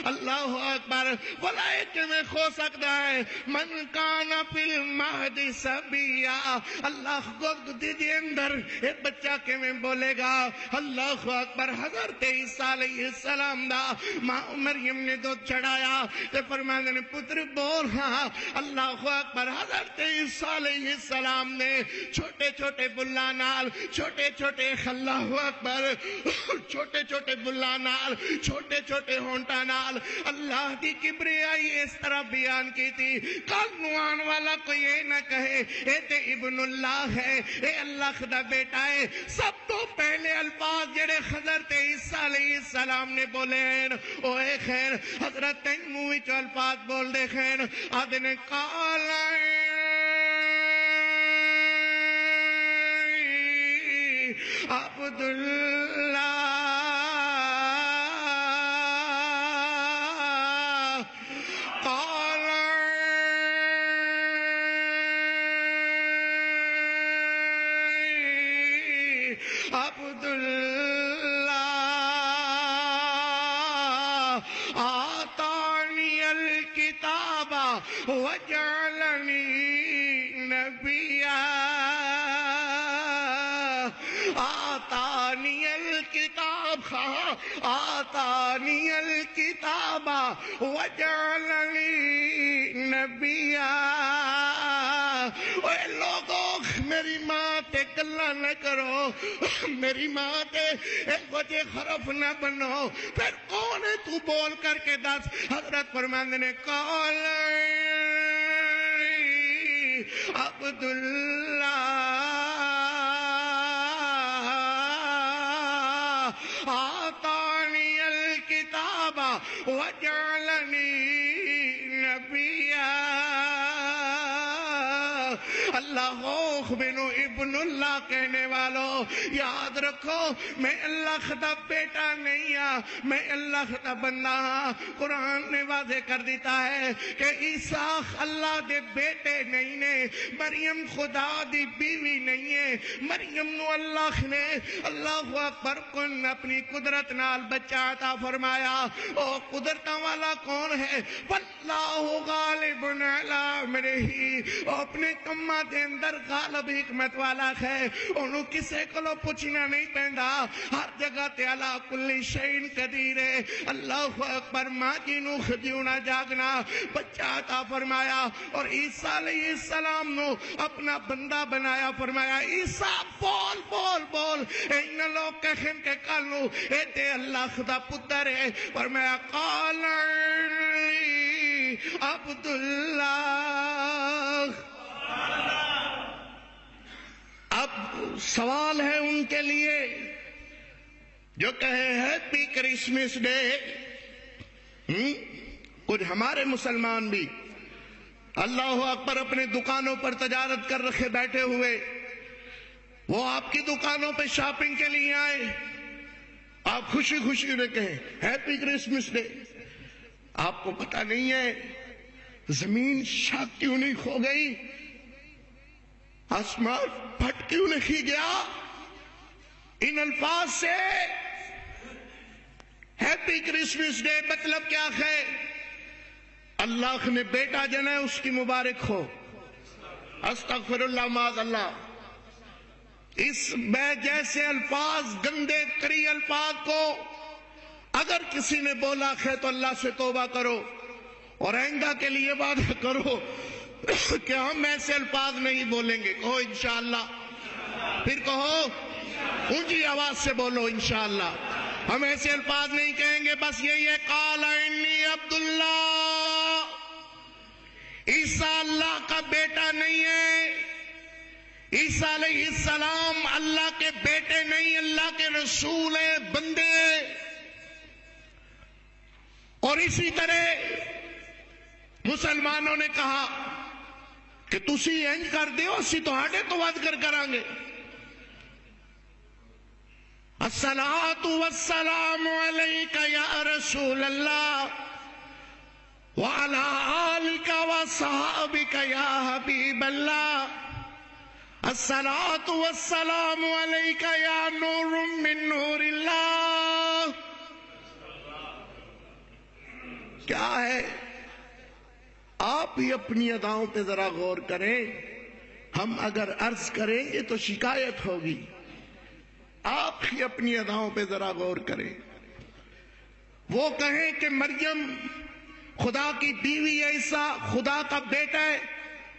اللہ اکبر. بھلا یہ کیویں ہو سکتا ہے؟ من کان فی المہد صبیا, اللہ گود دی اندر ایک بچہ کیویں بولے گا. اللہ اکبر. حضرت عیسیٰ علیہ السلام دا ماں مریم نے دودھ چڑھایا تے فرمایا نے پتر بول. ہاں اللہ اکبر. حضرت عیسیٰ علیہ السلام نے چھوٹے چھوٹے بلا نال, چھوٹے چھوٹے, اللہ اکبر, چھوٹے چھوٹے بلا نال, چھوٹے چھوٹے ہونٹا نال اللہ دی کبریائی اس طرح بیان کی تھی. کل نوان والا کوئی یہ نہ کہے اے تے ابن اللہ ہے, اے اللہ دا بیٹا ہے. سب تو پہلے الفاظ جڑے حضرت عیسیٰ علیہ السلام نے بولے ہیں او اے خیر حضرت تین منہ چ الفاظ بول دے خیر. آدھے نے قال عبداللہ, قال عبداللہ آتانی الکتاب وجعلنی نبیا. آتانی الکتاب, آتانی الکتاب وجعلنی نبیا. اے لوگوں میری ماں تے گلا نہ کرو, میری ماں تے ایک وجہ خرف نہ بنو. پھر کون ہے تو بول کر کے دس. حضرت فرماندے نے قال عبداللہ آتانی الکتاب وجعلنی نبیا. اللہ بنو ابن اللہ کہنے والوں یاد رکھو, میں اللہ دا بیٹا نہیں ہاں, میں اللہ دا بندہ ہاں. قرآن نے واضح کر دیتا ہے کہ عیسیٰ اللہ دے بیٹے نہیں نے, مریم خدا دی بیوی نہیں ہے. مریم نو اللہ نے اللہ اکبر کن اپنی قدرت نال بچہ عطا فرمایا. او قدرتاں والا کون ہے؟ واللہ غالب علی امرہ, اپنے کما دے اندر غالب حکمت والا ہے. انہوں کسے کلو پوچھنا نہیں پیندا, ہر جگہ تے علی کل شیء قدیر ہے. اللہ اکبر. ماں جی نو جیونا جاگنا بچہ عطا فرمایا اور عیسیٰ علیہ السلام نو اپنا بندہ بنایا. فرمایا عیسیٰ بول بول بول. ان لوگ کہیں کہ کل نو اے تے اللہ دا پتر ہے. فرمایا قال عبداللہ. اب سوال ہے ان کے لیے جو کہے ہیپی کرسمس ڈے. کچھ ہمارے مسلمان بھی اللہ اکبر اپنے دکانوں پر تجارت کر رکھے بیٹھے ہوئے, وہ آپ کی دکانوں پہ شاپنگ کے لیے آئے, آپ خوشی خوشی میں کہیں ہیپی کرسمس ڈے. آپ کو پتہ نہیں ہے زمین شاک کیوں نہیں کھو گئی, آسمان پھٹ کیوں نہیں گیا ان الفاظ سے. ہیپی کرسمس ڈے مطلب کیا ہے؟ اللہ نے بیٹا جنا ہے اس کی مبارک ہو. استغفر اللہ معاذ اللہ. اس میں جیسے الفاظ گندے کری الفاظ کو اگر کسی نے بولا ہے تو اللہ سے توبہ کرو اور آئندہ کے لیے وعدہ کرو کہ ہم ایسے الفاظ نہیں بولیں گے. کہو انشاءاللہ. پھر کہو اونچی آواز سے بولو انشاءاللہ. ہم ایسے الفاظ نہیں کہیں گے. بس یہی ہے قال انی عبداللہ. عیسیٰ اللہ کا بیٹا نہیں ہے. عیسیٰ علیہ السلام اللہ کے بیٹے نہیں, اللہ کے رسول ہیں, بندے. اور اسی طرح مسلمانوں نے کہا کہ تسی انج کر دیو اسی تو ہاڈے تو ود کر کرانگے. الصلاۃ والسلام علیک یا رسول اللہ وعلی آلک وصحابک یا حبیب اللہ الصلاۃ والسلام علیک یا نور من نور اللہ. کیا ہے؟ آپ ہی اپنی اداؤں پہ ذرا غور کریں. ہم اگر عرض کریں گے تو شکایت ہوگی. آپ ہی اپنی اداؤں پہ ذرا غور کریں. وہ کہیں کہ مریم خدا کی بیوی ہے، عیسیٰ خدا کا بیٹا ہے،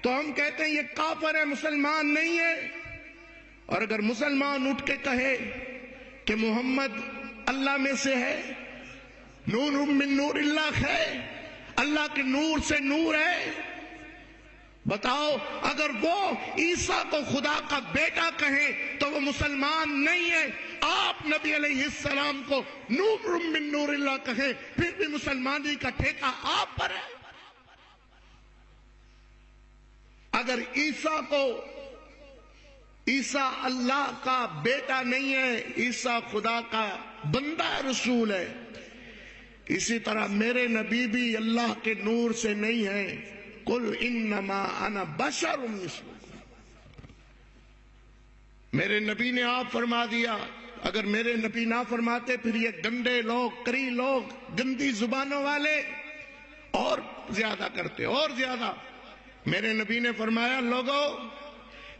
تو ہم کہتے ہیں یہ کافر ہے، مسلمان نہیں ہے. اور اگر مسلمان اٹھ کے کہے کہ محمد اللہ میں سے ہے، نور من نور اللہ ہے، اللہ کے نور سے نور ہے، بتاؤ اگر وہ عیسیٰ کو خدا کا بیٹا کہیں تو وہ مسلمان نہیں ہے. آپ نبی علیہ السلام کو نور من نور اللہ کہیں، پھر بھی مسلمانی کا ٹھیکہ آپ پر ہے. اگر عیسیٰ اللہ کا بیٹا نہیں ہے، عیسیٰ خدا کا بندہ رسول ہے، اسی طرح میرے نبی بھی اللہ کے نور سے نہیں ہے. قل انما انا بشر مثلکم. میرے نبی نے آپ فرما دیا. اگر میرے نبی نہ فرماتے پھر یہ گندے لوگ، کری لوگ، گندی زبانوں والے اور زیادہ کرتے، اور زیادہ. میرے نبی نے فرمایا لوگو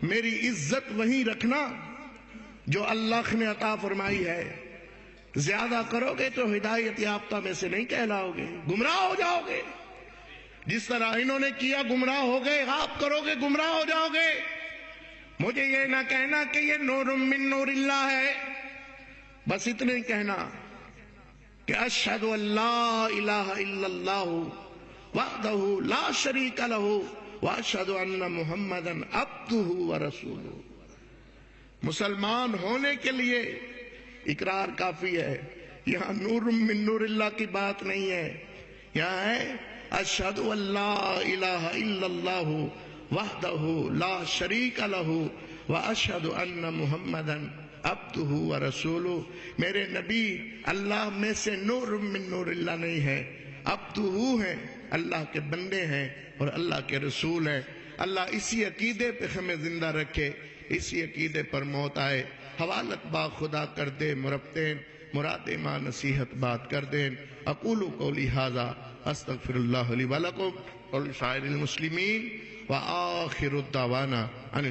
میری عزت وہیں رکھنا جو اللہ نے عطا فرمائی ہے. زیادہ کرو گے تو ہدایت یافتہ میں سے نہیں کہلاؤ گے، گمراہ ہو جاؤ گے. جس طرح انہوں نے کیا گمراہ ہو گئے، آپ کرو گے گمراہ ہو جاؤ گے. مجھے یہ نہ کہنا کہ یہ نور من نور اللہ ہے، بس اتنے ہی کہنا کہ اشہد ان لا الہ الا اللہ وحدہ لا شریک لہ واشہد ان محمدا عبدہ ورسولہ. مسلمان ہونے کے لیے اقرار کافی ہے. یہاں نور من نور اللہ کی بات نہیں ہے. یہاں ہے اشہد ان لا الہ الا اللہ وحدہ لا شریک لہ واشہد ان محمدا عبدہ ورسولہ. میرے نبی اللہ میں سے نور من نور اللہ نہیں ہے، عبدہ ہیں، اللہ کے بندے ہیں اور اللہ کے رسول ہیں. اللہ اسی عقیدے پہ ہمیں زندہ رکھے، اسی عقیدے پر موت آئے. حوالت با خدا کر دے مربتین، مراد ماں نصیحت بات کر دیں. اقول قولی ھذا استغفر اللہ لی ولکم ولسائر المسلمین وآخر الدعوانا ان